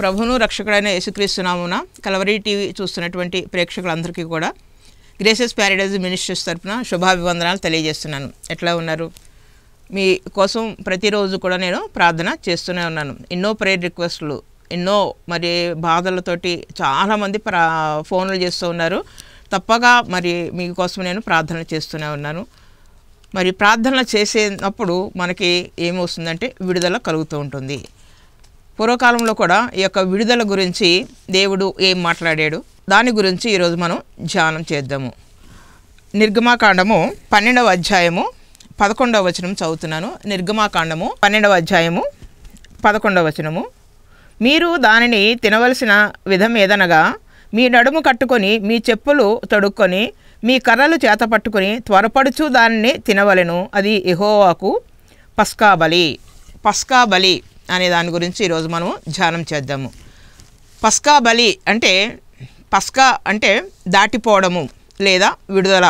ప్రభువును రక్షకుడైన యేసుక్రీస్తు నామమున కల్వరీ టీవీ చూస్తున్నటువంటి ప్రేక్షకులందరికీ కూడా గ్రేసెస్ ప్యారడైజ్ మినిస్ట్రీస్ తరపున శుభాభివందనాలు తెలియజేస్తున్నాను. ఎట్లా ఉన్నారు? మీ కోసం ప్రతిరోజు కూడా నేను ప్రార్థన చేస్తూనే ఉన్నాను. ఎన్నో ప్రేయర్ రిక్వెస్ట్లు, ఎన్నో మరి బాధలతోటి చాలామంది ఫోన్లు చేస్తూ ఉన్నారు. తప్పగా మరి మీకోసం నేను ప్రార్థన చేస్తూనే ఉన్నాను. మరి ప్రార్థన చేసేటప్పుడు మనకి ఏమొస్తుందంటే విడుదల కలుగుతూ ఉంటుంది. పూర్వకాలంలో కూడా ఈ యొక్క విడుదల గురించి దేవుడు ఏం మాట్లాడాడు దాని గురించి ఈరోజు మనం ధ్యానం చేద్దాము. నిర్గమాకాండము 12వ అధ్యాయము 11వ వచనం చదువుతున్నాను. నిర్గమాకాండము 12వ అధ్యాయము 11వ వచనము. మీరు దానిని తినవలసిన విధం ఏదనగా మీ నడుము కట్టుకొని మీ చెప్పులు తొడుక్కొని మీ కర్రలు చేత పట్టుకొని త్వరపడుచు దానిని తినవలెను. అది యెహోవాకు పస్కా బలి. పస్కా బలి అనే దాని గురించి ఈరోజు మనము ధ్యానం చేద్దాము. పస్కా బలి అంటే, పస్కా అంటే దాటిపోవడము లేదా విడుదల,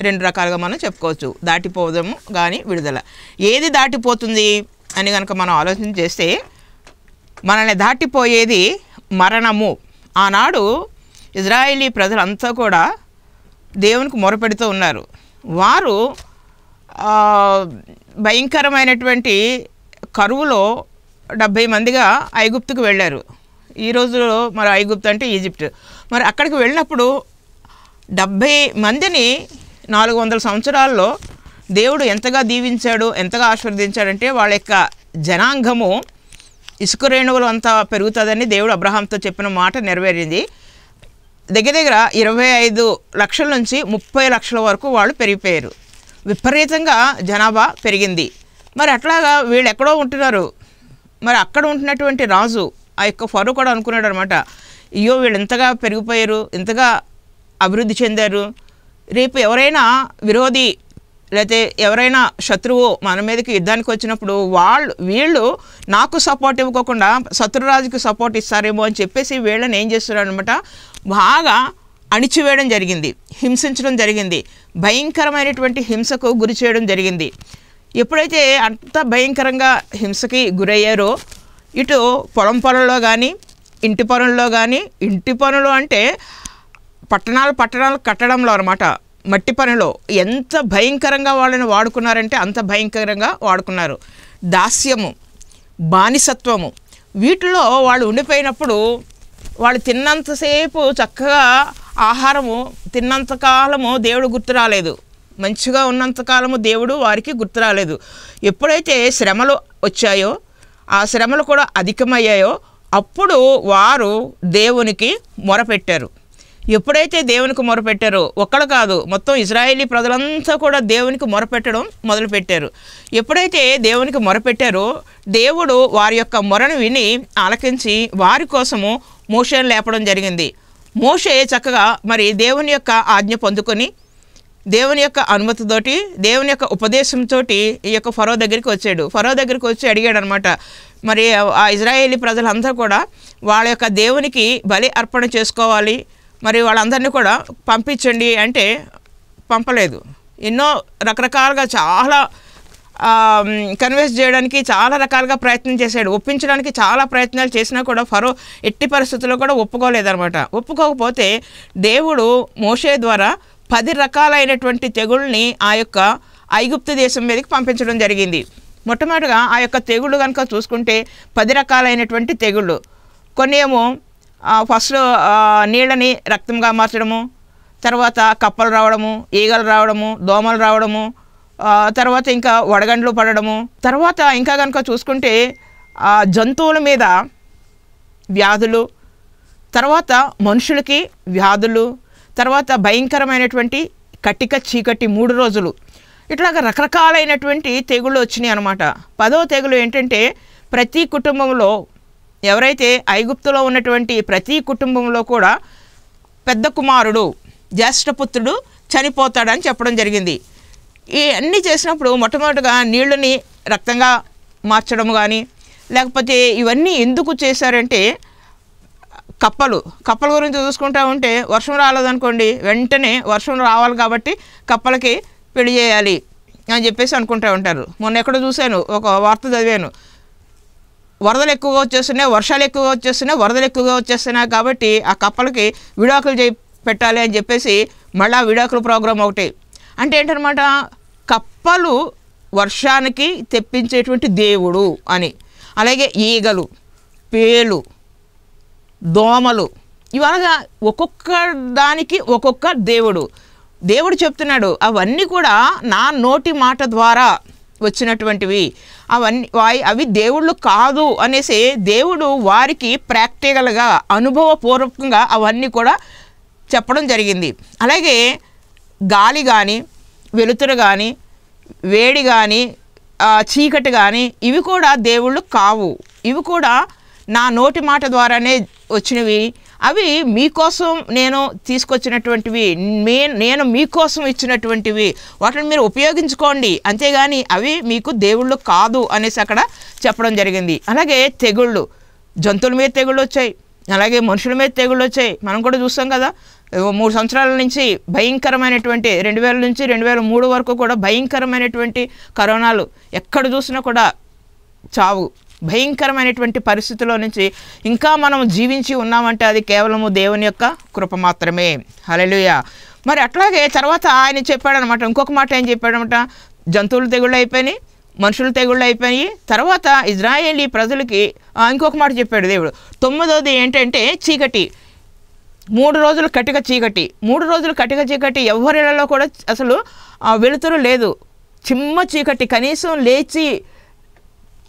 రెండు రకాలుగా మనం చెప్పుకోవచ్చు. దాటిపోవడము కానీ విడుదల. ఏది దాటిపోతుంది అని కనుక మనం ఆలోచన చేస్తే మనల్ని దాటిపోయేది మరణము. ఆనాడు ఇజ్రాయేలీ ప్రజలంతా కూడా దేవునికి మొరపెడుతూ ఉన్నారు. వారు భయంకరమైనటువంటి కరువులో 70 మందిగా ఐగుప్తుకు వెళ్ళారు. ఈ రోజులో మరి ఐగుప్తు అంటే ఈజిప్ట్. మరి అక్కడికి వెళ్ళినప్పుడు 70 మందిని 400 సంవత్సరాల్లో దేవుడు ఎంతగా దీవించాడు, ఎంతగా ఆశీర్వదించాడంటే వాళ్ళ యొక్క జనాంగము ఇసుక రేణువులు అంతా పెరుగుతుందని దేవుడు అబ్రహాంతో చెప్పిన మాట నెరవేరింది. దగ్గర దగ్గర 25 లక్షల నుంచి 30 లక్షల వరకు వాళ్ళు పెరిగిపోయారు. విపరీతంగా జనాభా పెరిగింది. మరి అట్లాగా వీళ్ళు ఎక్కడో ఉంటున్నారు. మరి అక్కడ ఉంటున్నటువంటి రాజు ఆ యొక్క ఫరో కూడా అనుకున్నాడు అనమాట, అయ్యో వీళ్ళు ఎంతగా పెరిగిపోయారు, ఎంతగా అభివృద్ధి చెందారు, రేపు ఎవరైనా విరోధి లేకపోతే ఎవరైనా శత్రువు మన మీదకి యుద్ధానికి వచ్చినప్పుడు వీళ్ళు నాకు సపోర్ట్ ఇవ్వకోకుండా శత్రురాజుకి సపోర్ట్ ఇస్తారేమో అని చెప్పేసి వీళ్ళని ఏం చేస్తున్నారు అనమాట, బాగా అణిచివేయడం జరిగింది, హింసించడం జరిగింది, భయంకరమైనటువంటి హింసకు గురి చేయడం జరిగింది. ఎప్పుడైతే అంత భయంకరంగా హింసకి గురయ్యారో ఇటు పొలం పనుల్లో కానీ ఇంటి పనుల్లో కానీ, ఇంటి పనులు అంటే పట్టణాలు కట్టడంలో అనమాట, మట్టి పనిలో ఎంత భయంకరంగా వాళ్ళని వాడుకున్నారంటే అంత భయంకరంగా వాడుకున్నారు. దాస్యము, బానిసత్వము, వీటిలో వాళ్ళు ఉండిపోయినప్పుడు వాళ్ళు తిన్నంతసేపు చక్కగా ఆహారము తిన్నంతకాలము దేవుడు గుర్తు రాలేదు, మంచిగా ఉన్నంతకాలము దేవుడు వారికి గుర్తు రాలేదు. ఎప్పుడైతే శ్రమలు వచ్చాయో, ఆ శ్రమలు కూడా అధికమయ్యాయో అప్పుడు వారు దేవునికి మొరపెట్టారు. ఎప్పుడైతే దేవునికి మొరపెట్టారో, ఒక్కడు కాదు మొత్తం ఇజ్రాయేలీ ప్రజలంతా కూడా దేవునికి మొరపెట్టడం మొదలుపెట్టారు. ఎప్పుడైతే దేవునికి మొరపెట్టారో దేవుడు వారి యొక్క మొరను విని ఆలకించి వారి కోసము మోషేను లేపడం జరిగింది. మోషే చక్కగా మరి దేవుని యొక్క ఆజ్ఞ పొందుకొని దేవుని యొక్క అనుమతితోటి, దేవుని యొక్క ఉపదేశంతో ఈ యొక్క ఫరో దగ్గరికి వచ్చాడు. ఫరో దగ్గరికి వచ్చి అడిగాడు అనమాట, మరి ఆ ఇజ్రాయేలీ ప్రజలంతా కూడా వాళ్ళ యొక్క దేవునికి బలి అర్పణ చేసుకోవాలి, మరి వాళ్ళందరినీ కూడా పంపించండి అంటే పంపలేదు. ఎన్నో రకరకాలుగా చాలా కన్విన్స్ చేయడానికి చాలా రకాలుగా ప్రయత్నం చేశాడు, ఒప్పించడానికి చాలా ప్రయత్నాలు చేసినా కూడా ఫరో ఎట్టి పరిస్థితుల్లో కూడా ఒప్పుకోలేదన్నమాట. ఒప్పుకోకపోతే దేవుడు మోషే ద్వారా 10 రకాలైనటువంటి తెగుళ్ళని ఆ యొక్క ఐగుప్తు దేశం మీదకి పంపించడం జరిగింది. మొట్టమొదటిగా ఆ యొక్క తెగుళ్ళు కనుక చూసుకుంటే 10 రకాలైనటువంటి తెగుళ్ళు. కొన్ని ఏమో ఫస్ట్ నీళ్ళని రక్తంగా మార్చడము, తర్వాత కప్పలు రావడము, ఈగలు రావడము, దోమలు రావడము, తర్వాత ఇంకా వడగండ్లు పడడము, తర్వాత ఇంకా కనుక చూసుకుంటే జంతువుల మీద వ్యాధులు, తర్వాత మనుషులకి వ్యాధులు, తర్వాత భయంకరమైనటువంటి కటిక చీకటి 3 రోజులు, ఇట్లాగ రకరకాలైనటువంటి తెగుళ్ళు వచ్చినాయి అనమాట. 10వ తెగులు ఏంటంటే ప్రతి కుటుంబంలో, ఎవరైతే ఐగుప్తులో ఉన్నటువంటి ప్రతి కుటుంబంలో కూడా పెద్ద కుమారుడు, జ్యేష్ఠపుత్రుడు చనిపోతాడని చెప్పడం జరిగింది. ఈ అన్నీ చేసినప్పుడు మొట్టమొదటిగా నీళ్ళని రక్తంగా మార్చడం కానీ, లేకపోతే ఇవన్నీ ఎందుకు చేశారంటే కప్పల గురించి చూసుకుంటూ ఉంటే వర్షం రాలేదనుకోండి, వెంటనే వర్షం రావాలి కాబట్టి కప్పలకి పెళ్లి చేయాలి అని చెప్పేసి అనుకుంటూ ఉంటారు. మొన్న ఎక్కడో చూశాను, ఒక వార్త చదివాను, వరదలు ఎక్కువగా వచ్చేస్తున్నాయి, వర్షాలు ఎక్కువగా వచ్చేస్తున్నాయి, వరదలు ఎక్కువగా వచ్చేస్తున్నాయి. కాబట్టి ఆ కప్పలకి విడాకులు పెట్టాలి అని చెప్పేసి మళ్ళీ విడాకుల ప్రోగ్రాం ఒకటి. అంటే ఏంటనమాట, కప్పలు వర్షానికి తెప్పించేటువంటి దేవుడు అని. అలాగే ఈగలు, పేలు, దోమలు, ఇలాగా ఒక్కొక్క దానికి ఒక్కొక్క దేవుడు చెప్తున్నాడు. అవన్నీ కూడా నా నోటి మాట ద్వారా వచ్చినటువంటివి, అవి దేవుళ్ళు కాదు అనేసి దేవుడు వారికి ప్రాక్టికల్గా అనుభవపూర్వకంగా అవన్నీ కూడా చెప్పడం జరిగింది. అలాగే గాలి కానీ, వెలుతురు కానీ, వేడి కానీ, చీకటి కానీ ఇవి కూడా దేవుళ్ళు కావు. ఇవి కూడా నా నోటి మాట ద్వారానే వచ్చినవి. అవి మీకోసం నేను తీసుకొచ్చినటువంటివి, నేను మీకోసం ఇచ్చినటువంటివి. వాటిని మీరు ఉపయోగించుకోండి, అంతేగాని అవి మీకు దేవుళ్ళు కాదు అనేసి అక్కడ చెప్పడం జరిగింది. అలాగే తెగుళ్ళు, జంతువుల మీద తెగుళ్ళు వచ్చాయి, అలాగే మనుషుల మీద తెగుళ్ళు వచ్చాయి. మనం కూడా చూస్తాం కదా, 3 సంవత్సరాల నుంచి భయంకరమైనటువంటి 2000 నుంచి 2003 వరకు కూడా భయంకరమైనటువంటి కరోనాలు, ఎక్కడ చూసినా కూడా చావు, భయంకరమైనటువంటి పరిస్థితుల్లో నుంచి ఇంకా మనం జీవించి ఉన్నామంటే అది కేవలము దేవుని యొక్క కృప మాత్రమే. హల్లెలూయా. మరి అట్లాగే తర్వాత ఆయన చెప్పాడనమాట, ఇంకొక మాట ఏం చెప్పాడనమాట, జంతువులు తెగుళ్ళు అయిపోయినాయి, మనుషులు తెగుళ్ళు అయిపోయి, తర్వాత ఇజ్రాయేలీ ప్రజలకి ఇంకొక మాట చెప్పాడు దేవుడు. 9వది ఏంటంటే చీకటి. 3 రోజులు కటిక చీకటి. 3 రోజులు కటిక చీకటి, ఎవరిలో కూడా అసలు వెలుతురు లేదు, చిమ్మ చీకటి. కనీసం లేచి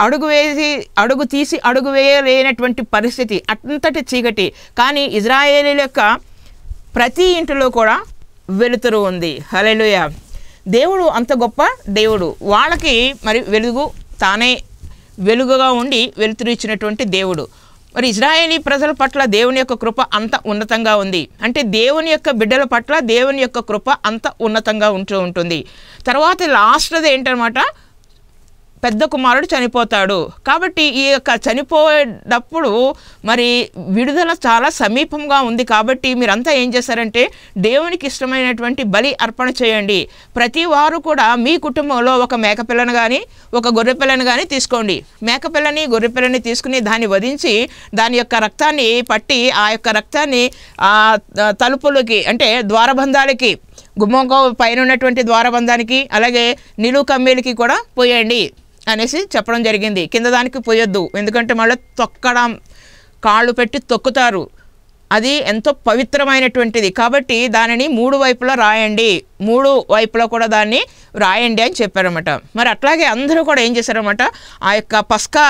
అడుగు తీసి అడుగు వేయలేనటువంటి పరిస్థితి, అంతటి చీకటి. కానీ ఇజ్రాయేలీల యొక్క ప్రతి ఇంటిలో కూడా వెలుతురు ఉంది. హల్లెలూయా. దేవుడు అంత గొప్ప దేవుడు. వాళ్ళకి మరి వెలుగు తానే వెలుగుగా ఉండి వెలుతురు ఇచ్చినటువంటి దేవుడు. మరి ఇజ్రాయేలీ ప్రజల పట్ల దేవుని యొక్క కృప అంత ఉన్నతంగా ఉంది. అంటే దేవుని యొక్క బిడ్డల పట్ల దేవుని యొక్క కృప అంత ఉన్నతంగా ఉంటుంది. తర్వాత లాస్ట్ది ఏంటనమాట, పెద్ద కుమారుడు చనిపోతాడు. కాబట్టి ఈ యొక్క చనిపోయేటప్పుడు మరి విడుదల చాలా సమీపంగా ఉంది. కాబట్టి మీరంతా ఏం చేస్తారంటే దేవునికి ఇష్టమైనటువంటి బలి అర్పణ చేయండి. ప్రతి వారు కూడా మీ కుటుంబంలో ఒక మేకపిల్లను కానీ ఒక గొర్రెపిల్లను కానీ తీసుకోండి. మేకపిల్లని గొర్రెపిల్లని తీసుకుని దాన్ని వధించి దాని యొక్క రక్తాన్ని పట్టి ఆ యొక్క రక్తాన్ని తలుపులకి అంటే ద్వారబంధాలకి, గుమ్మం పైన ఉన్నటువంటి ద్వారబంధానికి, అలాగే నిలువు కమ్మీలకి కూడా పోయండి అనేసి చెప్పడం జరిగింది. కింద దానికి పోయొద్దు, ఎందుకంటే మళ్ళీ తొక్కడం, కాళ్ళు పెట్టి తొక్కుతారు. అది ఎంతో పవిత్రమైనటువంటిది. కాబట్టి దానిని 3 వైపులా రాయండి, 3 వైపులా కూడా దాన్ని రాయండి అని చెప్పారన్నమాట. మరి అట్లాగే అందరూ కూడా ఏం చేశారన్నమాట, ఆ యొక్క పస్కా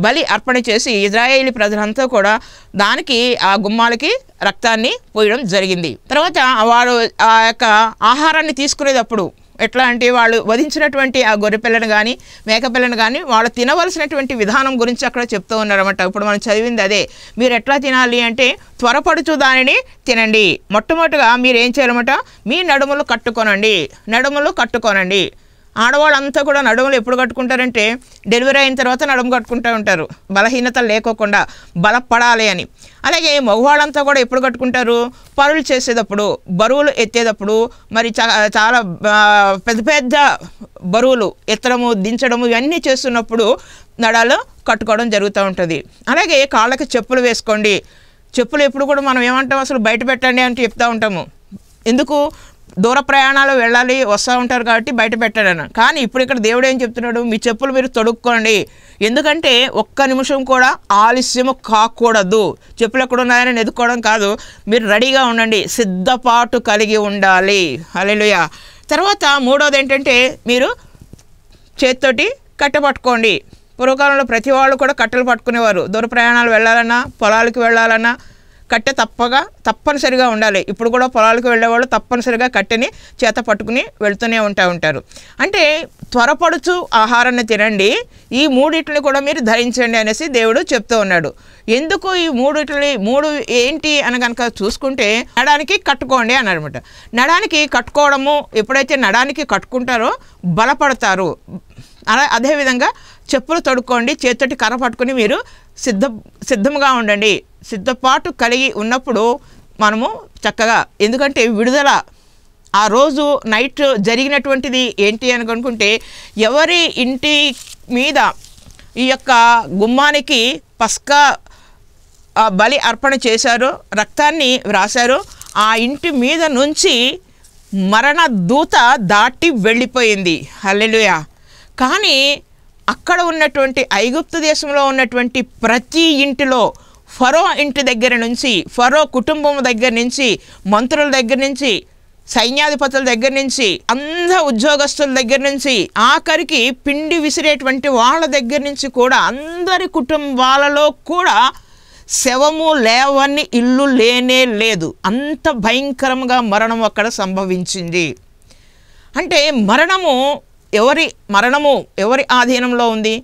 బలి అర్పణ చేసి ఇజ్రాయేలీ ప్రజలంతా కూడా దానికి ఆ గుమ్మాలకి రక్తాన్ని పోయడం జరిగింది. తర్వాత వారు ఆ యొక్క ఆహారాన్ని తీసుకునేటప్పుడు ఎట్లా అంటే వాళ్ళు వధించినటువంటి ఆ గొర్రెపిల్లను కానీ మేకపిల్లను కానీ వాళ్ళు తినవలసినటువంటి విధానం గురించి అక్కడ చెప్తూ ఉన్నారన్నమాట. ఇప్పుడు మనం చదివింది అదే. మీరు ఎట్లా తినాలి అంటే త్వరపడుచు దానిని తినండి. మొట్టమొదటిగా మీరు ఏం చేయాలన్నమాట, మీ నడుములు కట్టుకోనండి. ఆడవాళ్ళంతా కూడా నడుములు ఎప్పుడు కట్టుకుంటారంటే డెలివరీ అయిన తర్వాత నడుము కట్టుకుంటూ ఉంటారు, బలహీనత లేకోకుండా బలపడాలి అని. అలాగే మగవాళ్ళంతా కూడా ఎప్పుడు కట్టుకుంటారు, పనులు చేసేటప్పుడు, బరువులు ఎత్తేటప్పుడు, మరి చాలా పెద్ద పెద్ద బరువులు ఎత్తడము దించడము ఇవన్నీ చేస్తున్నప్పుడు నడాలు కట్టుకోవడం జరుగుతూ ఉంటుంది. అలాగే కాళ్ళకి చెప్పులు వేసుకోండి. చెప్పులు ఎప్పుడు కూడా మనం ఏమంటాం, అసలు బయట పెట్టండి అంటే చెప్తూ ఉంటాము. ఎందుకు, దూర ప్రయాణాలు వెళ్ళాలి వస్తూ ఉంటారు కాబట్టి బయట పెట్టాడని. కానీ ఇప్పుడు ఇక్కడ దేవుడు ఏం చెప్తున్నాడు, మీ చెప్పులు మీరు తొడుక్కోండి. ఎందుకంటే ఒక్క నిమిషం కూడా ఆలస్యము కాకూడదు. చెప్పులు ఎక్కడ ఉన్నాయని ఎదుర్కోవడం కాదు, మీరు రెడీగా ఉండండి, సిద్ధపాటు కలిగి ఉండాలి. హల్లెలూయా. తర్వాత 3వది ఏంటంటే మీరు చేత్తోటి కట్టె పట్టుకోండి. పూర్వకాలంలో ప్రతి వాళ్ళు కూడా కట్టెలు పట్టుకునేవారు. దూర ప్రయాణాలు వెళ్ళాలన్నా, పొలాలకు వెళ్ళాలన్నా కట్టె తప్పనిసరిగా ఉండాలి. ఇప్పుడు కూడా పొలాలకు వెళ్ళేవాళ్ళు తప్పనిసరిగా కట్టెని చేత పట్టుకుని వెళ్తూనే ఉంటారు. అంటే త్వరపడుచు ఆహారాన్ని తినండి, ఈ 3 కూడా మీరు ధరించండి అనేసి దేవుడు చెప్తూ ఉన్నాడు. ఎందుకు ఈ 3 ఏంటి అని కనుక చూసుకుంటే నడానికి కట్టుకోండి అని అనమాట. నడానికి కట్టుకోవడము, ఎప్పుడైతే నడానికి కట్టుకుంటారో బలపడతారు. అదేవిధంగా చెప్పులు తొడుక్కోండి, చేతితోటి కర్ర పట్టుకుని మీరు సిద్ధంగా ఉండండి. సిద్ధపాటు కలిగి ఉన్నప్పుడు మనము చక్కగా, ఎందుకంటే విడుదల ఆ రోజు నైట్ జరిగినటువంటిది ఏంటి అని అనుకుంటే, ఎవరి ఇంటి మీద ఈ యొక్క గుమ్మానికి పస్కా బలి అర్పణ చేశారో, రక్తాన్ని వ్రాశారో, ఆ ఇంటి మీద నుంచి మరణ దూత దాటి వెళ్ళిపోయింది. హల్లెలూయా. కానీ అక్కడ ఉన్నటువంటి ఐగుప్తు దేశంలో ఉన్నటువంటి ప్రతి ఇంటిలో, ఫరో ఇంటి దగ్గర నుంచి, ఫరో కుటుంబం దగ్గర నుంచి, మంత్రుల దగ్గర నుంచి, సైన్యాధిపతుల దగ్గర నుంచి, అందరు ఉద్యోగస్తుల దగ్గర నుంచి, ఆఖరికి పిండి విసిరేటువంటి వాళ్ళ దగ్గర నుంచి కూడా అందరి కుటుంబాలలో కూడా శవము లేవని ఇల్లు లేనే లేదు. అంత భయంకరంగా మరణం అక్కడ సంభవించింది. అంటే మరణము ఎవరి ఆధీనంలో ఉంది?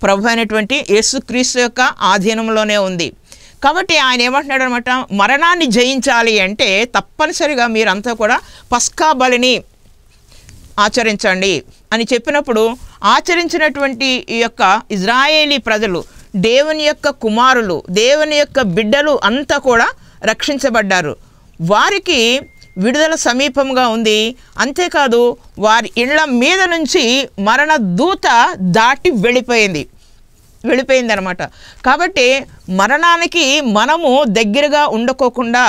ప్రభు అయినటువంటి యేసుక్రీస్తు యొక్క ఆధీనంలోనే ఉంది. కాబట్టి ఆయన ఏమంటున్నాడు అనమాట, మరణాన్ని జయించాలి అంటే తప్పనిసరిగా మీరంతా కూడా పస్కా బలిని ఆచరించండి అని చెప్పినప్పుడు, ఆచరించినటువంటి ఈ యొక్క ఇజ్రాయేలీ ప్రజలు, దేవుని యొక్క కుమారులు, దేవుని యొక్క బిడ్డలు అంతా కూడా రక్షించబడ్డారు. వారికి విడుదల సమీపంగా ఉంది. అంతేకాదు వారి ఇళ్ల మీద నుంచి మరణ దూత దాటి వెళ్ళిపోయింది అనమాట. కాబట్టి మరణానికి మనము దగ్గరగా ఉండకోకుండా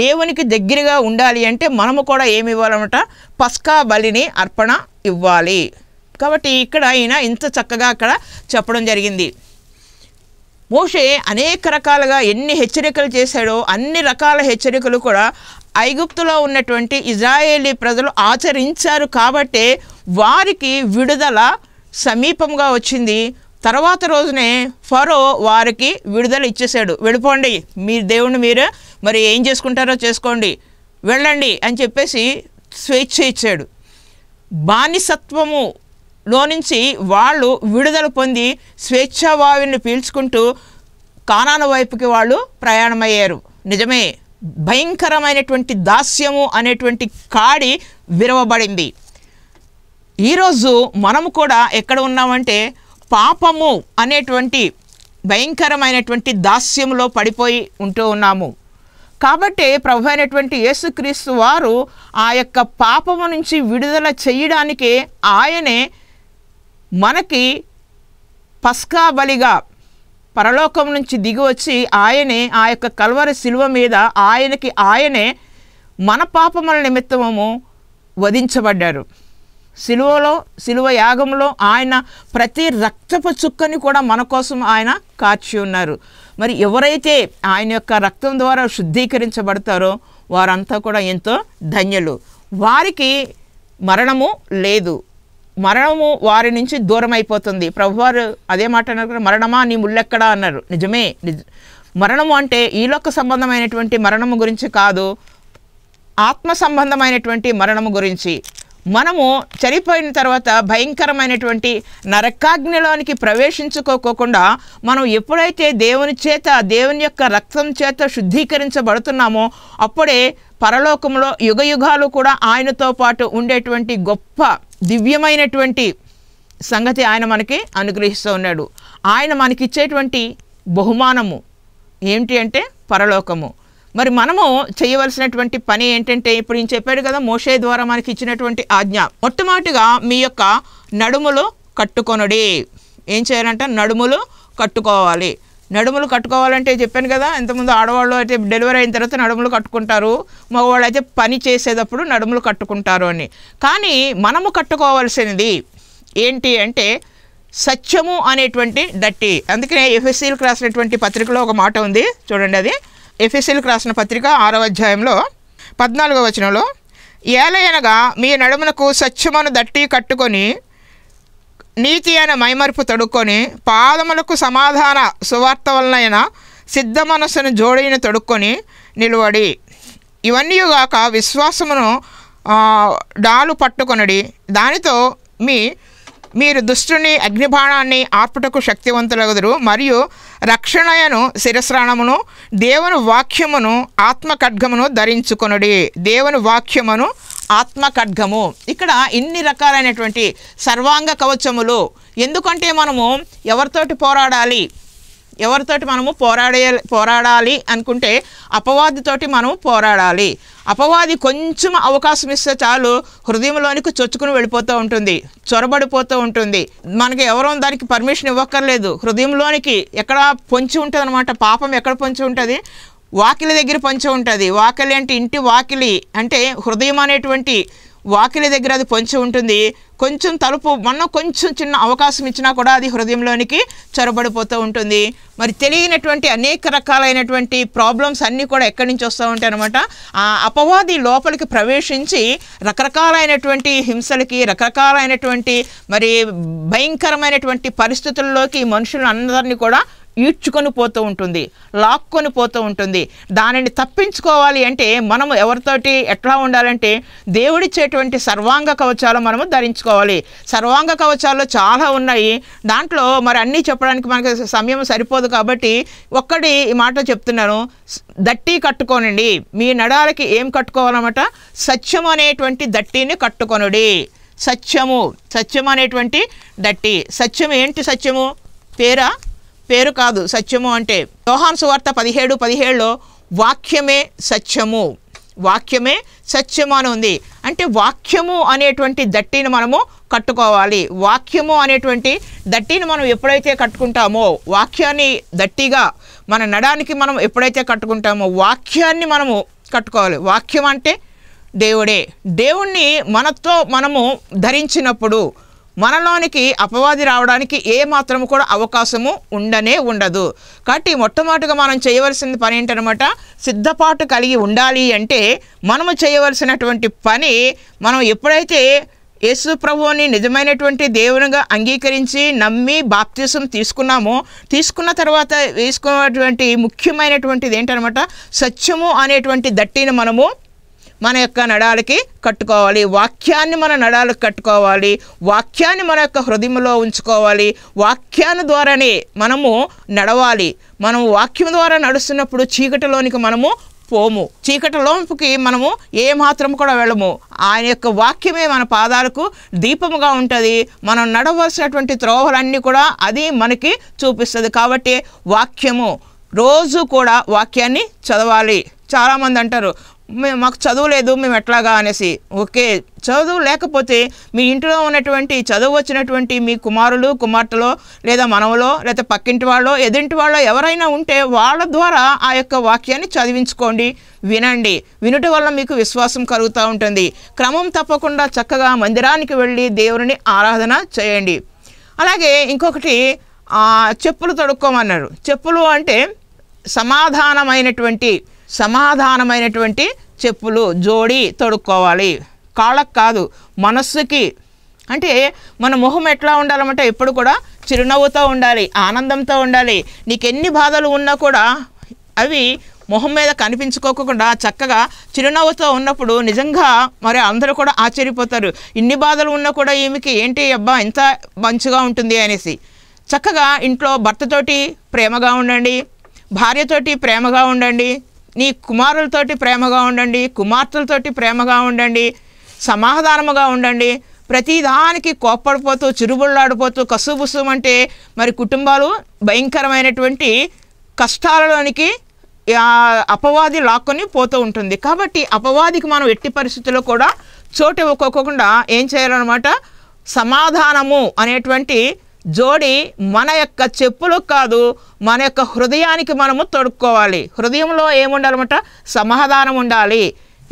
దేవునికి దగ్గరగా ఉండాలి అంటే మనము కూడా ఏమి ఇవ్వాలన్నమాట, పస్కా బలిని అర్పణ ఇవ్వాలి. కాబట్టి ఇక్కడ ఆయన ఇంత చక్కగా అక్కడ చెప్పడం జరిగింది. మోషే అనేక రకాలుగా ఎన్ని హెచ్చరికలు చేశాడో అన్ని రకాల హెచ్చరికలు కూడా ఐగుప్తులో ఉన్నటువంటి ఇజ్రాయేలీ ప్రజలు ఆచరించారు. కాబట్టే వారికి విడుదల సమీపంగా వచ్చింది. తర్వాత రోజునే ఫరో వారికి విడుదల ఇచ్చేశాడు. వెళ్ళిపోండి, మీ దేవుణ్ణి మీరు మరి ఏం చేసుకుంటారో చేసుకోండి, వెళ్ళండి అని చెప్పేసి స్వేచ్ఛ ఇచ్చాడు. బానిసత్వములో నుంచి వాళ్ళు విడుదల పొంది స్వేచ్ఛావాయువుని పీల్చుకుంటూ కానాను వైపుకి వాళ్ళు ప్రయాణమయ్యారు. నిజమే, భయంకరమైనటువంటి దాస్యము అనేటువంటి కాడి విరవబడింది. ఈరోజు మనము కూడా ఎక్కడ ఉన్నామంటే పాపము అనేటువంటి భయంకరమైనటువంటి దాస్యంలో పడిపోయి ఉంటూ ఉన్నాము. కాబట్టి ప్రభు అయినటువంటి యేసుక్రీస్తు వారు ఆ యొక్క పాపము నుంచి విడుదల చేయడానికి ఆయనే మనకి పస్కా బలిగా పరలోకం నుంచి దిగి వచ్చి ఆయనే ఆ యొక్క కల్వరి శిలువ మీద ఆయనే మన పాపముల నిమిత్తము వధించబడ్డారు. శిలువ యాగంలో ఆయన ప్రతి రక్తపు చుక్కని కూడా మన కోసం ఆయన కార్చి ఉన్నారు. మరి ఎవరైతే ఆయన యొక్క రక్తం ద్వారా శుద్ధీకరించబడతారో వారంతా కూడా ఎంతో ధన్యులు. వారికి మరణము లేదు, మరణము వారి నుంచి దూరం అయిపోతుంది. ప్రభువారు అదే మాట అన్నారు, మరణమా నీ ముళ్ళెక్కడా అన్నారు. నిజమే, మరణము అంటే ఈలోక సంబంధమైనటువంటి మరణము గురించి కాదు, ఆత్మ సంబంధమైనటువంటి మరణము గురించి. మనము చనిపోయిన తర్వాత భయంకరమైనటువంటి నరకాగ్నిలోనికి ప్రవేశించుకోకుండా మనం ఎప్పుడైతే దేవుని యొక్క రక్తం చేత శుద్ధీకరించబడుతున్నామో అప్పుడే పరలోకంలో యుగయుగాలు కూడా ఆయనతో పాటు ఉండేటువంటి గొప్ప దివ్యమైనటువంటి సంగతి ఆయన మనకి అనుగ్రహిస్తూ ఉన్నాడు. ఆయన మనకిచ్చేటువంటి బహుమానము ఏంటి అంటే పరలోకము. మరి మనము చేయవలసినటువంటి పని ఏంటంటే, ఇప్పుడు నేను చెప్పాడు కదా, మోషే ద్వారా మనకి ఇచ్చినటువంటి ఆజ్ఞ, మొట్టమొదటిగా మీ యొక్క నడుములు కట్టుకొనుడి. ఏం చేయాలంటే నడుములు కట్టుకోవాలి. నడుములు కట్టుకోవాలంటే చెప్పాను కదా, ఇంతకుముందు ఆడవాళ్ళు అయితే డెలివరీ అయిన తర్వాత నడుములు కట్టుకుంటారు, మగవాళ్ళు అయితే పని చేసేటప్పుడు నడుములు కట్టుకుంటారు అని. కానీ మనము కట్టుకోవాల్సినది ఏంటి అంటే సత్యము అనేటువంటి దట్టి. అందుకనే ఎఫెసీలకు రాసినటువంటి పత్రికలో ఒక మాట ఉంది చూడండి. అది ఎఫెసీలకు రాసిన పత్రిక 6వ అధ్యాయంలో 14వ వచనంలో, ఏలయనగా మీ నడుమునకు సత్యమును దట్టి కట్టుకొని నీతి అయిన మైమరుపు తొడుక్కొని పాదములకు సమాధాన సువార్త వలనైన సిద్ధ మనస్సును జోడిని తొడుక్కొని నిలువడి. ఇవన్నీగాక విశ్వాసమును డాలు పట్టుకొనడి. దానితో మీరు దుష్టుని అగ్నిబాణాన్ని ఆర్పుటకు శక్తివంతులగుదురు. మరియు రక్షణయను శిరస్రాణమును దేవుని వాక్యమును ఆత్మ ఖడ్గమును ధరించుకొనుడి. దేవుని వాక్యమును ఆత్మ ఖడ్గము. ఇక్కడ ఇన్ని రకాలైనటువంటి సర్వాంగ కవచములు. ఎందుకంటే మనము ఎవరితోటి పోరాడాలి? ఎవరితోటి మనము పోరాడాలి అనుకుంటే అపవాదితోటి మనం పోరాడాలి. అపవాది కొంచెం అవకాశం ఇస్తే చాలు హృదయంలోనికి చొచ్చుకుని వెళ్ళిపోతూ ఉంటుంది, చొరబడిపోతూ ఉంటుంది. మనకి ఎవరో దానికి పర్మిషన్ ఇవ్వక్కర్లేదు. హృదయంలోనికి ఎక్కడ పొంచి ఉంటుంది అనమాట. పాపం ఎక్కడ పొంచి ఉంటుంది? వాకిలి దగ్గర పొంచి ఉంటుంది. వాకిలి అంటే ఇంటి వాకిలి అంటే హృదయం అనేటువంటి వాకిలి దగ్గర అది పొంచి ఉంటుంది. కొంచెం తలుపు మనం కొంచెం చిన్న అవకాశం ఇచ్చినా కూడా అది హృదయంలోనికి చొరబడిపోతూ ఉంటుంది. మరి తెలియనటువంటి అనేక రకాలైనటువంటి ప్రాబ్లమ్స్ అన్నీ కూడా ఎక్కడి నుంచి వస్తూ ఉంటాయి అనమాట. ఆ అపవాది లోపలికి ప్రవేశించి రకరకాలైనటువంటి హింసలకి, రకరకాలైనటువంటి మరి భయంకరమైనటువంటి పరిస్థితుల్లోకి మనుషులందరినీ కూడా ఈడ్చుకొని పోతూ ఉంటుంది, లాక్కొని పోతూ ఉంటుంది. దానిని తప్పించుకోవాలి అంటే మనము ఎవరితోటి ఎట్లా ఉండాలంటే దేవుడిచ్చేటువంటి సర్వాంగ కవచాలు మనము ధరించుకోవాలి. సర్వాంగ కవచాలు చాలా ఉన్నాయి. దాంట్లో మరి అన్నీ చెప్పడానికి మనకు సమయం సరిపోదు కాబట్టి ఒక్కటి ఈ మాట చెప్తున్నాను. దట్టి కట్టుకోనండి. మీ నడాలకి ఏం కట్టుకోవాలన్నమాట? సత్యం అనేటువంటి దట్టిని కట్టుకొనుడి. సత్యం అనేటువంటి దట్టి. సత్యం ఏంటి? సత్యము పేరు కాదు. సత్యము అంటే యోహాను సువార్త 17:17లో వాక్యమే సత్యము అని ఉంది. అంటే వాక్యము అనేటువంటి దట్టిని మనము కట్టుకోవాలి. వాక్యము అనేటువంటి దట్టిని మనం ఎప్పుడైతే కట్టుకుంటామో, వాక్యాన్ని దట్టిగా మన నడానికి మనం ఎప్పుడైతే కట్టుకుంటామో వాక్యాన్ని మనము కట్టుకోవాలి. వాక్యం అంటే దేవుణ్ణి మనతో మనము ధరించినప్పుడు మనలోనికి అపవాది రావడానికి ఏ మాత్రము కూడా అవకాశము ఉండదు. కాబట్టి మొట్టమొదటిగా మనం చేయవలసిన పని ఏంటనమాట? సిద్ధపాటు కలిగి ఉండాలి. అంటే మనము చేయవలసినటువంటి పని, మనం ఎప్పుడైతే యేసు ప్రభువుని నిజమైనటువంటి దేవునిగా అంగీకరించి నమ్మి బాప్తిసం తీసుకున్న తర్వాత వేసుకున్నటువంటి ముఖ్యమైనటువంటిది ఏంటనమాట? సత్యము అనేటువంటి దట్టిని మనము మన యొక్క నడాలకి కట్టుకోవాలి. వాక్యాన్ని మన నడాలకు కట్టుకోవాలి. వాక్యాన్ని మన యొక్క హృదయంలో ఉంచుకోవాలి. వాక్యాన్ని ద్వారానే మనము నడవాలి. మనం వాక్యం ద్వారా నడుస్తున్నప్పుడు చీకటిలోనికి మనము పోము, చీకటిలోకి మనము ఏ మాత్రం కూడా వెళ్ళము. ఆయన యొక్క వాక్యమే మన పాదాలకు దీపముగా ఉంటుంది. మనం నడవలసినటువంటి త్రోవలన్నీ కూడా అది మనకి చూపిస్తుంది. కాబట్టి వాక్యము రోజు కూడా వాక్యాన్ని చదవాలి. చాలామంది అంటారు మాకు చదువు లేదు, మేము ఎట్లాగా అనేసి. ఓకే, చదువు లేకపోతే మీ ఇంట్లో ఉన్నటువంటి చదువు వచ్చినటువంటి మీ కుమారులు, కుమార్తెలో, లేదా మనవలో, లేదా పక్కింటి వాళ్ళో, ఎదుంటి వాళ్ళో ఎవరైనా ఉంటే వాళ్ళ ద్వారా ఆ యొక్క వాక్యాన్ని చదివించుకోండి, వినండి. వినుట వల్ల మీకు విశ్వాసం కలుగుతూ ఉంటుంది. క్రమం తప్పకుండా చక్కగా మందిరానికి వెళ్ళి దేవుని ఆరాధన చేయండి. అలాగే ఇంకొకటి చెప్పులు తొడుక్కోమన్నారు. చెప్పులు అంటే సమాధానమైనటువంటి చెప్పులు జోడి తొడుక్కోవాలి. కాళ్ళకు కాదు, మనస్సుకి. అంటే మన మొహం ఎట్లా ఉండాలన్నమాట? ఎప్పుడు కూడా చిరునవ్వుతో ఉండాలి, ఆనందంతో ఉండాలి. నీకు ఎన్ని బాధలు ఉన్నా కూడా అవి మొహం మీద కనిపించుకోకుండా చక్కగా చిరునవ్వుతో ఉన్నప్పుడు నిజంగా మరి అందరూ కూడా ఆశ్చర్యపోతారు. ఇన్ని బాధలు ఉన్నా కూడా ఈమెకి ఏంటి అబ్బా ఇంత మంచిగా ఉంటుంది అనేసి. చక్కగా ఇంట్లో భర్తతోటి ప్రేమగా ఉండండి, భార్యతోటి ప్రేమగా ఉండండి, నీ కుమారులతోటి ప్రేమగా ఉండండి, కుమార్తెలతోటి ప్రేమగా ఉండండి, సమాధానముగా ఉండండి. ప్రతిదానికి కోప్పడిపోతూ చిరుబుళ్ళాడిపోతూ కసుబుసుమంటే మరి కుటుంబాలు భయంకరమైనటువంటి కష్టాలలోనికి అపవాది లాక్కొని పోతూ ఉంటుంది. కాబట్టి అపవాదికి మనం ఎట్టి పరిస్థితుల్లో కూడా చోటు ఇవ్వకోకుండా ఏం చేయాలన్నమాట? సమాధానము అనేటువంటి జోడి మన యొక్క చెప్పులు కాదు, మన యొక్క హృదయానికి మనము తొడుక్కోవాలి. హృదయంలో ఏముండాలన్నమాట? సమాధానం ఉండాలి.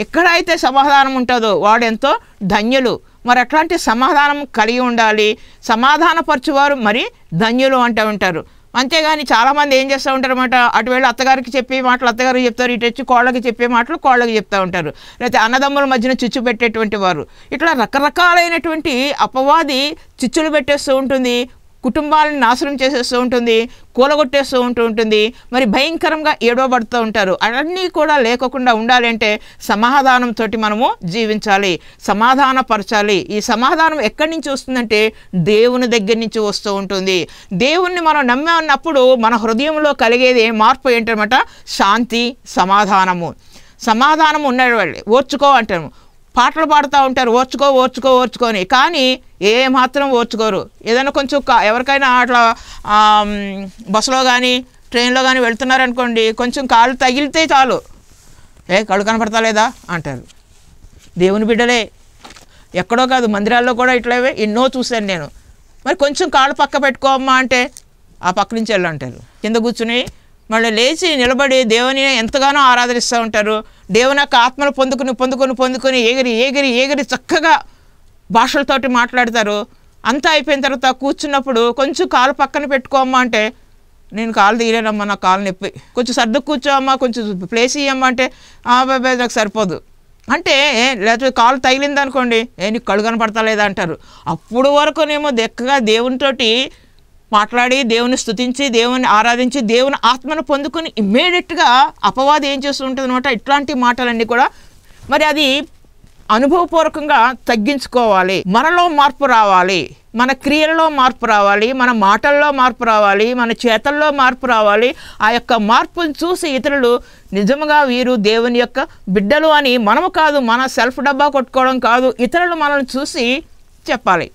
ఎక్కడైతే సమాధానం ఉంటుందో వాడెంతో ధన్యులు. మరి అట్లాంటి సమాధానం కలిగి ఉండాలి. సమాధానపరచువారు మరి ధన్యులు అంటూ ఉంటారు. అంతేగాని చాలామంది ఏం చేస్తూ ఉంటారు అన్నమాట? అటువేళ అత్తగారికి చెప్పే మాటలు అత్తగారికి చెప్తారు, ఇటు వచ్చి కోళ్ళకి చెప్పే మాటలు కోళ్ళకి చెప్తూ ఉంటారు. లేకపోతే అన్నదమ్ముల మధ్యన చిచ్చు పెట్టేటువంటి వారు. ఇట్లా రకరకాలైనటువంటి అపవాది చిచ్చులు పెట్టేస్తూ ఉంటుంది, కుటుంబాలను నాశనం చేసేస్తూ ఉంటుంది, కూలగొట్టేస్తూ ఉంటుంది. మరి భయంకరంగా ఏడవబడుతూ ఉంటారు. అవన్నీ కూడా లేకుండా ఉండాలంటే సమాధానంతో మనము జీవించాలి, సమాధానపరచాలి. ఈ సమాధానం ఎక్కడి నుంచి వస్తుందంటే దేవుని దగ్గర నుంచి వస్తూ ఉంటుంది. దేవుణ్ణి మనం నమ్మినప్పుడు మన హృదయంలో కలిగేది మార్పు ఏంటన్నమాట? శాంతి, సమాధానము ఉన్నవాళ్ళు ఓర్చుకో అంటారు. పాటలు పాడుతూ ఉంటారు ఓర్చుకో అని. కానీ ఏ మాత్రం ఓర్చుకోరు. ఏదైనా కొంచెం ఎవరికైనా అట్లా బస్సులో కానీ ట్రైన్లో కానీ వెళ్తున్నారనుకోండి, కొంచెం కాళ్ళు తగిలితే చాలు, కళ్ళు కనపడతలేదా అంటారు. దేవుని బిడ్డలే, ఎక్కడో కాదు మందిరాల్లో కూడా ఇట్లావే ఎన్నో చూశాను నేను. మరి కొంచెం కాళ్ళు పక్క పెట్టుకోమ్మా అంటే ఆ పక్క నుంచి వెళ్ళంటారు. కింద కూర్చుని మళ్ళీ లేచి నిలబడి దేవుని ఎంతగానో ఆరాధనిస్తూ ఉంటారు. దేవుని యొక్క ఆత్మను పొందుకొని ఎగిరి చక్కగా భాషలతోటి మాట్లాడతారు. అంతా అయిపోయిన తర్వాత కూర్చున్నప్పుడు కొంచెం కాలు పక్కన పెట్టుకోమ్మా అంటే నేను కాలు తీయలేనమ్మా, నా కాలు నొప్పి, కొంచెం సర్దు కూర్చోమ్మా, కొంచెం ప్లేస్ ఇవ్వమ్మా అంటే బాబాయ్ నాకు సరిపోదు అంటే, లేకపోతే కాలు తగిలింది అనుకోండి, నీకు కళ్ళు కనపడతలేదా అంటారు. అప్పుడు వరకునేమో దెక్కగా దేవునితోటి మాట్లాడి దేవుని స్తుతించి దేవుని ఆరాధించి దేవుని ఆత్మను పొందుకొని ఇమ్మీడియట్గా అపవాది ఏం చేస్తూ ఉంటుంది అనమాట. ఇట్లాంటి మాటలన్నీ కూడా మరి అది అనుభవపూర్వకంగా తగ్గించుకోవాలి. మనలో మార్పు రావాలి, మన క్రియలలో మార్పు రావాలి, మన మాటల్లో మార్పు రావాలి, మన చేతల్లో మార్పు రావాలి. ఆ యొక్క మార్పును చూసి ఇతరులు నిజంగా వీరు దేవుని యొక్క బిడ్డలు అని మనము కాదు, మన సెల్ఫ్ డబ్బా కొట్టుకోవడం కాదు, ఇతరులు మనల్ని చూసి చెప్పాలి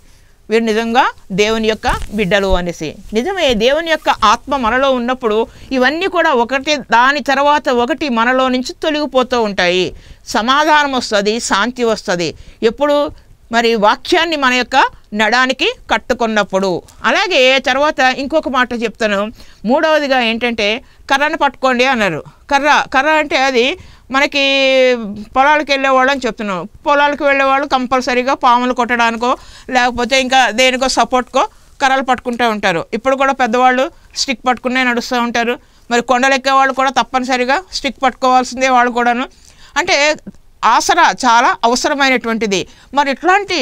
వీరు నిజంగా దేవుని యొక్క బిడ్డలు అనేసి. నిజమే, దేవుని యొక్క ఆత్మ మనలో ఉన్నప్పుడు ఇవన్నీ కూడా ఒకటి దాని తర్వాత ఒకటి మనలో నుంచి తొలగిపోతూ ఉంటాయి. సమాధానం వస్తుంది, శాంతి వస్తుంది. ఎప్పుడు మరి వాక్యాన్ని మన యొక్క నడానికి కట్టుకున్నప్పుడు. అలాగే తర్వాత ఇంకొక మాట చెప్తాను. మూడవదిగా ఏంటంటే కర్రను పట్టుకోండి అన్నారు. కర్ర అంటే అది మనకి పొలాలకు వెళ్ళేవాళ్ళని చెప్తున్నాం. పొలాలకు వెళ్ళేవాళ్ళు కంపల్సరీగా పాములు కొట్టడానికో లేకపోతే ఇంకా దేనికో సపోర్ట్కో కర్రలు పట్టుకుంటూ ఉంటారు. ఇప్పుడు కూడా పెద్దవాళ్ళు స్టిక్ పట్టుకునే నడుస్తూ ఉంటారు. మరి కొండలు ఎక్కేవాళ్ళు కూడా తప్పనిసరిగా స్టిక్ పట్టుకోవాల్సిందే వాళ్ళు కూడాను. అంటే ఆసరా చాలా అవసరమైనటువంటిది. మరి ఇట్లాంటి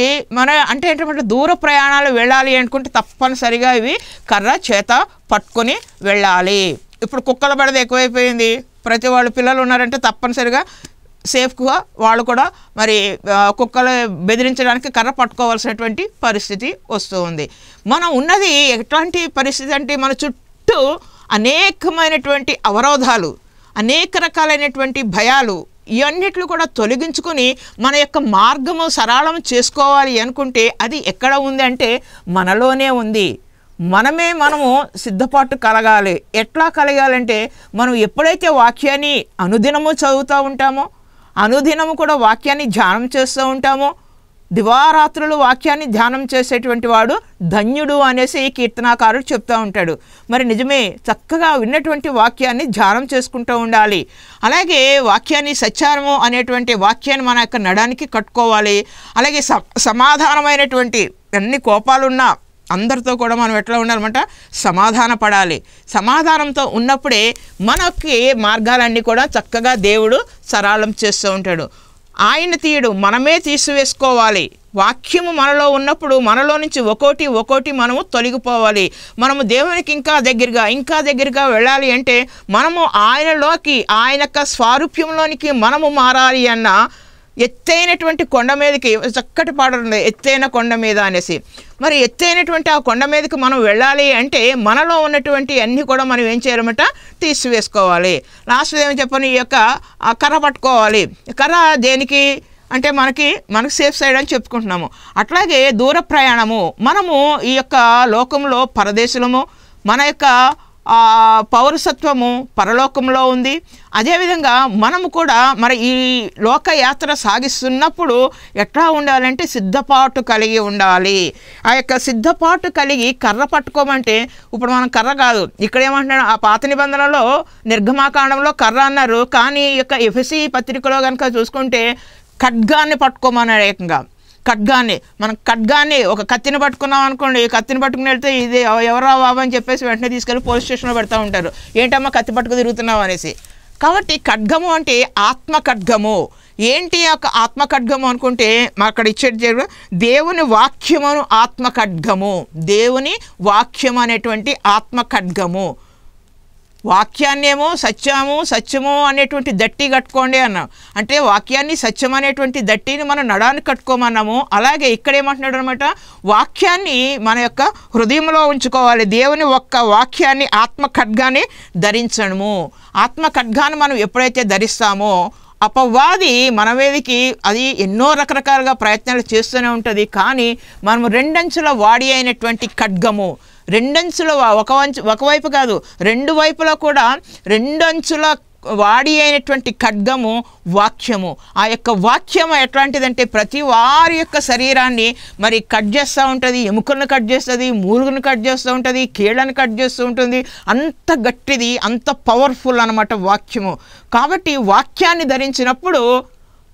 అంటే ఏంటంటే దూర ప్రయాణాలు వెళ్ళాలి అనుకుంటే తప్పనిసరిగా ఇవి కర్ర చేత పట్టుకొని వెళ్ళాలి. ఇప్పుడు కుక్కల బెడద ఎక్కువైపోయింది. ప్రతి వాళ్ళు పిల్లలు ఉన్నారంటే తప్పనిసరిగా సేఫ్గా వాళ్ళు కూడా మరి కుక్కలు బెదిరించడానికి కర్ర పట్టుకోవాల్సినటువంటి పరిస్థితి వస్తూ ఉంది. మనం ఉన్నది ఎట్లాంటి పరిస్థితి అంటే మన చుట్టూ అనేకమైనటువంటి అవరోధాలు, అనేక రకాలైనటువంటి భయాలు, ఇవన్నిట్లు కూడా తొలగించుకొని మన యొక్క మార్గము సరళం చేసుకోవాలి అనుకుంటే అది ఎక్కడ ఉంది అంటే మనలోనే ఉంది. మనము సిద్ధపాటు కలగాలి. ఎట్లా కలగాలంటే మనం ఎప్పుడైతే వాక్యాన్ని అనుదినము చదువుతూ ఉంటామో, అనుదినము కూడా వాక్యాన్ని ధ్యానం చేస్తూ ఉంటామో, దివారాత్రులు వాక్యాన్ని ధ్యానం చేసేటువంటి వాడు ధన్యుడు అనేసి ఈ కీర్తనాకారుడు చెప్తూ ఉంటాడు. మరి నిజమే, చక్కగా విన్నటువంటి వాక్యాన్ని ధ్యానం చేసుకుంటూ ఉండాలి. అలాగే వాక్యాన్ని సత్యానము అనేటువంటి వాక్యాన్ని మన యొక్క నడానికి కట్టుకోవాలి. అలాగే సమాధానమైనటువంటి అన్ని కోపాలున్నా అందరితో కూడా మనం ఎట్లా ఉండాలన్నమాట, సమాధాన పడాలి. సమాధానంతో ఉన్నప్పుడే మనకి మార్గాలన్నీ కూడా చక్కగా దేవుడు సరళం చేస్తూ ఉంటాడు. ఆయన తీయడు, మనమే తీసివేసుకోవాలి. వాక్యము మనలో ఉన్నప్పుడు మనలో నుంచి ఒక్కోటి మనము తొలగిపోవాలి. మనము దేవునికి ఇంకా దగ్గరగా వెళ్ళాలి అంటే మనము ఆయనలోకి, ఆయన యొక్క స్వారూప్యంలోనికి మనము మారాలి అన్న ఎత్తైనటువంటి కొండ మీదకి, చక్కటి పాట ఉంది ఎత్తైన కొండ మీద అనేసి. మరి ఎత్తైనటువంటి ఆ కొండ మీదకి మనం వెళ్ళాలి అంటే మనలో ఉన్నటువంటి అన్నీ కూడా మనం ఏం చేయాలన్నమాట, తీసివేసుకోవాలి. లాస్ట్ ఏమని చెప్పని ఈ యొక్క కర్ర పట్టుకోవాలి. కర్ర దేనికి అంటే మనకు సేఫ్ సైడ్ అని చెప్పుకుంటున్నాము. అట్లాగే దూర ప్రయాణము, మనము ఈ యొక్క లోకంలో పరదేశులము, మన యొక్క పౌరసత్వము పరలోకంలో ఉంది. అదేవిధంగా మనము కూడా మరి ఈ లోకయాత్ర సాగిస్తున్నప్పుడు ఎట్లా ఉండాలంటే సిద్ధపాటు కలిగి ఉండాలి. ఆ యొక్క సిద్ధపాటు కలిగి కర్ర పట్టుకోమంటే ఇప్పుడు మనం కర్ర కాదు, ఇక్కడ ఏమంటున్నాడు, ఆ పాత నిబంధనలో నిర్గమాకాండంలో కర్ర అన్నారు. కానీ ఈ యొక్క ఎఫెసీ పత్రికలో కనుక చూసుకుంటే ఖడ్గాన్ని పట్టుకోమన్నాడు. ఏకంగా మనం ఖడ్గాన్ని ఒక కత్తిని పట్టుకున్నాం అనుకోండి, కత్తిని పట్టుకుని వెళ్తే ఇది ఎవరా బాబు అని చెప్పేసి వెంటనే తీసుకెళ్ళి పోలీస్ స్టేషన్లో పెడతా ఉంటారు, ఏంటమ్మా కత్తి పట్టుకు తిరుగుతున్నావు అనేసి. కాబట్టి ఖడ్గము అంటే ఆత్మ ఖడ్గము. ఏంటి యొక్క ఆత్మ ఖడ్గము అనుకుంటే అక్కడ ఇచ్చేది దేవుని వాక్యమును ఆత్మ ఖడ్గము. దేవుని వాక్యం అనేటువంటి ఆత్మ ఖడ్గము. వాక్యాన్నేమో సత్యము అనేటువంటి దట్టి కట్టుకోండి అన్నాం. అంటే వాక్యాన్ని సత్యం అనేటువంటి దట్టిని మనం నడానికి కట్టుకోమన్నాము. అలాగే ఇక్కడ ఏమంటున్నాడు అనమాట, వాక్యాన్ని మన యొక్క హృదయంలో ఉంచుకోవాలి. దేవుని ఒక్క వాక్యాన్ని ఆత్మ ఖడ్గాన్ని ధరించడము. ఆత్మ ఖడ్గాన్ని మనం ఎప్పుడైతే ధరిస్తామో అపవాది మన మీదకి అది ఎన్నో రకరకాలుగా ప్రయత్నాలు చేస్తూనే ఉంటుంది. కానీ మనము రెండంచుల వాడి అయినటువంటి ఖడ్గము, రెండంచుల ఒకవైపు కాదు, రెండు వైపులా కూడా రెండంచుల వాడి అయినటువంటి ఖడ్గము వాక్యము. ఆ యొక్క వాక్యము ఎట్లాంటిదంటే ప్రతి వారి యొక్క శరీరాన్ని మరి కట్ చేస్తూ ఉంటుంది, ఎముకలను కట్ చేస్తుంది, మూలుగును కట్ చేస్తూ ఉంటుంది, కీళ్ళను కట్ చేస్తూ ఉంటుంది. అంత గట్టిది, అంత పవర్ఫుల్ అన్నమాట వాక్యము. కాబట్టి వాక్యాన్ని ధరించినప్పుడు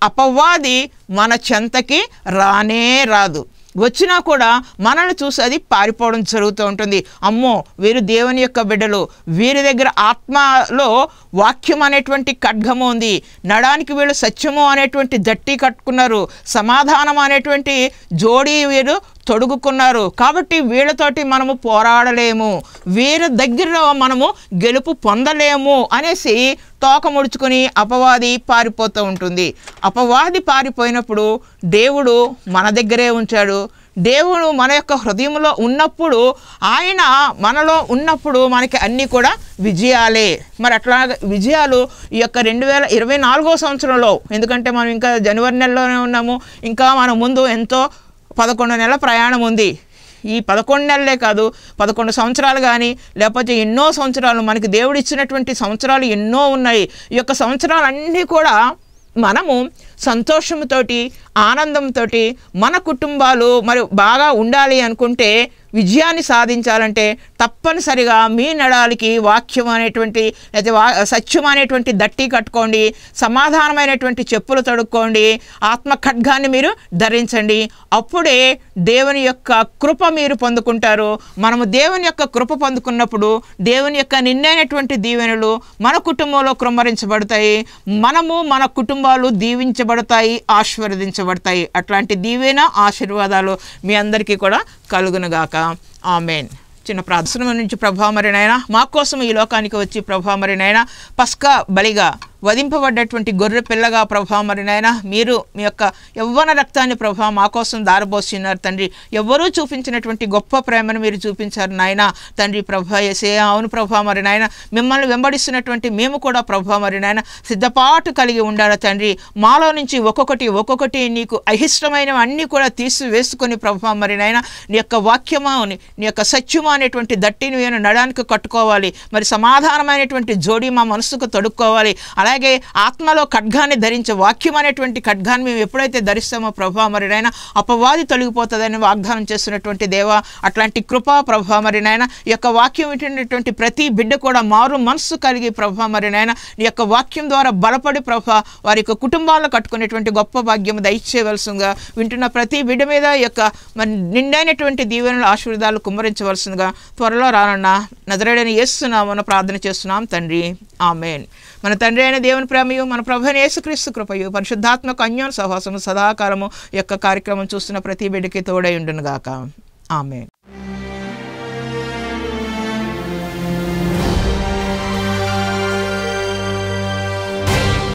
అపవాది మన చెంతకి రానే రాదు. వచ్చినా కూడా మనల్ని చూసి అది పారిపోవడం జరుగుతూ ఉంటుంది. అమ్మో, వీరు దేవుని యొక్క బిడ్డలు, వీరి దగ్గర ఆత్మలో వాక్యం అనేటువంటి ఖడ్గము ఉంది, నడానికి వీళ్ళు సత్యము అనేటువంటి జట్టి కట్టుకున్నారు, సమాధానం అనేటువంటి జోడీ వీరు తొడుగుకున్నారు. కాబట్టి వీళ్ళతోటి మనము పోరాడలేము, వీరి దగ్గర మనము గెలుపు పొందలేము అనేసి తోక ముడుచుకొని అపవాది పారిపోతూ ఉంటుంది. అపవాది పారిపోయినప్పుడు దేవుడు మన దగ్గరే ఉంచాడు. దేవుడు మన యొక్క హృదయంలో ఉన్నప్పుడు, ఆయన మనలో ఉన్నప్పుడు మనకి అన్నీ కూడా విజయాలే. మరి అట్లా విజయాలు ఈ యొక్క 2024వ సంవత్సరంలో, ఎందుకంటే మనం ఇంకా జనవరి నెలలోనే ఉన్నాము, ఇంకా మన ముందు ఎంతో 11 నెలల ప్రయాణం ఉంది. ఈ 11 నెలలే కాదు, 11 సంవత్సరాలు కానీ లేకపోతే ఎన్నో సంవత్సరాలు మనకి దేవుడు ఇచ్చినటువంటి సంవత్సరాలు ఎన్నో ఉన్నాయి. ఈ యొక్క సంవత్సరాలన్నీ కూడా మనము సంతోషంతోటి, ఆనందంతో మన కుటుంబాలు మరి బాగా ఉండాలి అనుకుంటే, విజయాన్ని సాధించాలంటే తప్పనిసరిగా మీ నడాలికి వాక్యం అనేటువంటి లేదా సత్యం అనేటువంటి దట్టి కట్టుకోండి, సమాధానమైనటువంటి చెప్పులు తొడుక్కోండి, ఆత్మ ఖడ్గాన్ని మీరు ధరించండి. అప్పుడే దేవుని యొక్క కృప మీరు పొందుకుంటారు. మనము దేవుని యొక్క కృప పొందుకున్నప్పుడు దేవుని యొక్క నిన్నైనటువంటి దీవెనలు మన కుటుంబంలో కృమ్మరించబడతాయి, మనము మన కుటుంబాలు దీవించబడతాయి, ఆశీర్వదించబడతాయి. అట్లాంటి దీవెన ఆశీర్వాదాలు మీ అందరికీ కూడా కలుగునుగాక. ఆమేన్. చిన్న ప్రార్థన నుంచి ప్రభా మరి నాయనా, మా కోసం ఈ లోకానికి వచ్చి ప్రభా మరి నాయనా పస్కా బలిగా వధింపబడ్డటువంటి గొర్రె పిల్లగా ప్రభా మరి నాయనా మీరు మీ యొక్క యవ్వన రక్తాన్ని ప్రభా మా కోసం దారబోస్తున్నారు తండ్రి. ఎవ్వరూ చూపించినటువంటి గొప్ప ప్రేమను మీరు చూపించారు నాయన తండ్రి. ప్రభా యేసయ్యా, అవును ప్రభా మరి నాయన మిమ్మల్ని వెంబడిస్తున్నటువంటి మేము కూడా ప్రభా మరి నాయన సిద్ధపాటు కలిగి ఉండాలి తండ్రి. మాలో నుంచి ఒక్కొక్కటి నీకు అయిష్టమైనవి అన్నీ కూడా తీసివేసుకొని ప్రభా మరి నాయన నీ యొక్క వాక్యము, నీ యొక్క సత్యము అనేటువంటి దట్టిని నేను నడానికి కట్టుకోవాలి. మరి సమాధానమైనటువంటి జోడి మా మనసుకు తొడుక్కోవాలి. అలాగే ఆత్మలో ఖడ్గాన్ని ధరించే వాక్యం అనేటువంటి ఖడ్గాన్ని మేము ఎప్పుడైతే ధరిస్తామో ప్రభా మరి నాయన అపవాది తొలగిపోతుందని వాగ్దానం చేస్తున్నటువంటి దేవా, అట్లాంటి కృపా ప్రభా మరి నాయన ఈ యొక్క వాక్యం వింటున్నటువంటి ప్రతి బిడ్డ కూడా మారు మనస్సు కలిగి ప్రభా మరి నాయన నీ యొక్క వాక్యం ద్వారా బలపడి ప్రభా వారి యొక్క కుటుంబాలను కట్టుకునేటువంటి గొప్ప భాగ్యం దయచేయవలసిందిగా, వింటున్న ప్రతి బిడ్డ మీద ఈ యొక్క మరి నిండైనటువంటి దీవెనలు ఆశీర్వాదాలు కుమ్మరించవలసిందిగా త్వరలో రానున్న నజరేయుడైన యేసు నామమున ప్రార్థన చేస్తున్నాం తండ్రి. ఆమేన్. మన తండ్రి అయిన దేవుని ప్రేమయు, మన ప్రభువైన యేసుక్రీస్తు కృపయు, పరిశుద్ధాత్మక అన్యోన్య సహవాసము సదాకాలము యొక్క కార్యక్రమం చూస్తున్న ప్రతి బిడ్డకి తోడై ఉండునుగాక. ఆమేన్.